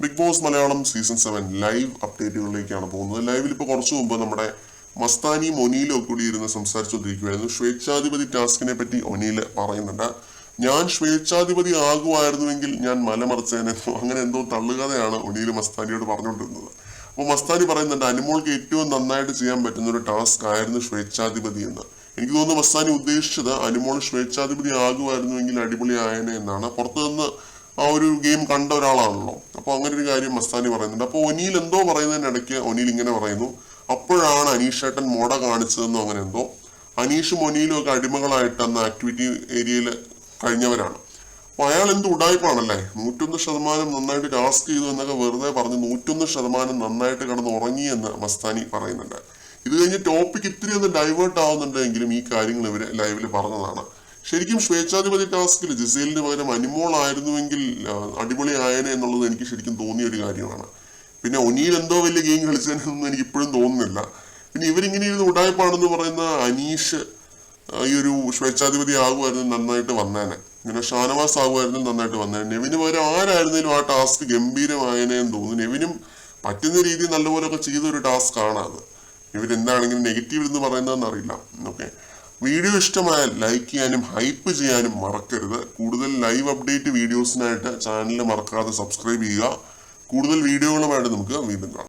Big boss Malayalam season 7 live അപ്ഡേറ്റുകളിലേക്കാണ് പോകുന്നത്. ലൈവിൽ ഇപ്പോൾ കുറച്ചു മുമ്പ് നമ്മുടെ മസ്താനി ഒനീലും ഒക്കെ കൂടി ഇരുന്ന് സംസാരിച്ചുകൊണ്ടിരിക്കുകയായിരുന്നു. സ്വേച്ഛാധിപതി ടാസ്കിനെ പറ്റി ഒനീൽ പറയുന്നുണ്ട്. ഞാൻ സ്വേച്ഛാധിപതി ആകുമായിരുന്നുവെങ്കിൽ ഞാൻ മലമറിച്ചേനെന്നോ അങ്ങനെ എന്തോ തള്ളുകഥയാണ് ഒനീൽ മസ്താനിയോട് പറഞ്ഞുകൊണ്ടിരുന്നത്. അപ്പോൾ മസ്താനി പറയുന്നുണ്ട് അനുമോൾക്ക് ഏറ്റവും നന്നായിട്ട് ചെയ്യാൻ പറ്റുന്ന ഒരു ടാസ്ക് ആയിരുന്നു സ്വേച്ഛാധിപതി എന്ന്. എനിക്ക് തോന്നുന്നു മസ്താനി ഉദ്ദേശിച്ചത് അനുമോൾ സ്വേച്ഛാധിപതി ആകുമായിരുന്നുവെങ്കിൽ അടിപൊളിയായനെ എന്നാണ്. പുറത്തുനിന്ന് ആ ഒരു ഗെയിം കണ്ട ഒരാളാണല്ലോ. അപ്പോൾ അങ്ങനെ ഒരു കാര്യം മസ്താനി പറയുന്നുണ്ട്. അപ്പോൾ ഒനീൽ എന്തോ പറയുന്നതിനിടയ്ക്ക് ഒനീൽ ഇങ്ങനെ പറയുന്നു, അപ്പോഴാണ് അനീഷേട്ടൻ മോട കാണിച്ചതെന്നോ അങ്ങനെ എന്തോ. അനീഷും ഒനീലും ഒക്കെ അടിമകളായിട്ട് അന്ന് ആക്ടിവിറ്റി ഏരിയയിൽ കഴിഞ്ഞവരാണ്. അപ്പൊ അയാൾ എന്ത് ഉടായ്പാണല്ലേ, 101% നന്നായിട്ട് ടാസ്ക് ചെയ്തു എന്നൊക്കെ വെറുതെ പറഞ്ഞ് 101% നന്നായിട്ട് കിടന്ന് ഉറങ്ങി എന്ന് മസ്താനി പറയുന്നുണ്ട്. ഇത് കഴിഞ്ഞ് ടോപ്പിക് ഇത്തിരി ഒന്ന് ഡൈവേർട്ട് ആവുന്നുണ്ടെങ്കിലും ഈ കാര്യങ്ങൾ ഇവര് ലൈവിൽ പറഞ്ഞതാണ്. ശരിക്കും സ്വേച്ഛാധിപതി ടാസ്കിൽ ജിസേലിന് പകരം അനിമോൾ ആയിരുന്നുവെങ്കിൽ അടിപൊളി ആയനെ എന്നുള്ളത് എനിക്ക് ശരിക്കും തോന്നിയ ഒരു കാര്യമാണ്. പിന്നെ ഒനീൽ എന്തോ വലിയ ഗെയിം കളിച്ചതിനൊന്നും എനിക്ക് ഇപ്പോഴും തോന്നുന്നില്ല. പിന്നെ ഇവരിങ്ങനെ ഇരുന്ന് ഉടായ്പാണെന്ന് പറയുന്ന അനീഷ് ഈ ഒരു സ്വേച്ഛാധിപതി ആകുമായിരുന്നു നന്നായിട്ട് വന്നേനെ. ഇങ്ങനെ ഷാനവാസ് ആകുമായിരുന്നു നന്നായിട്ട് വന്നേനെ. നെവിന് പകരം ആരായിരുന്നാലും ആ ടാസ്ക് ഗംഭീരമായനെ എന്ന് തോന്നുന്നു. നെവിനും പറ്റുന്ന രീതിയിൽ നല്ലപോലെയൊക്കെ ചെയ്ത ഒരു ടാസ്ക് ആണ് അത്. ഇവരെന്താണെങ്കിലും നെഗറ്റീവ് എന്ന് പറയുന്നതെന്ന് അറിയില്ല. ഓക്കെ, വീഡിയോ ഇഷ്ടമായാൽ ലൈക്ക് ചെയ്യാനും ഹൈപ്പ് ചെയ്യാനും മറക്കരുത്. കൂടുതൽ ലൈവ് അപ്ഡേറ്റ് വീഡിയോസിനായിട്ട് ചാനൽ മറക്കാതെ സബ്സ്ക്രൈബ് ചെയ്യുക. കൂടുതൽ വീഡിയോകളുമായിട്ട് നമുക്ക് വീണ്ടും കാണാം.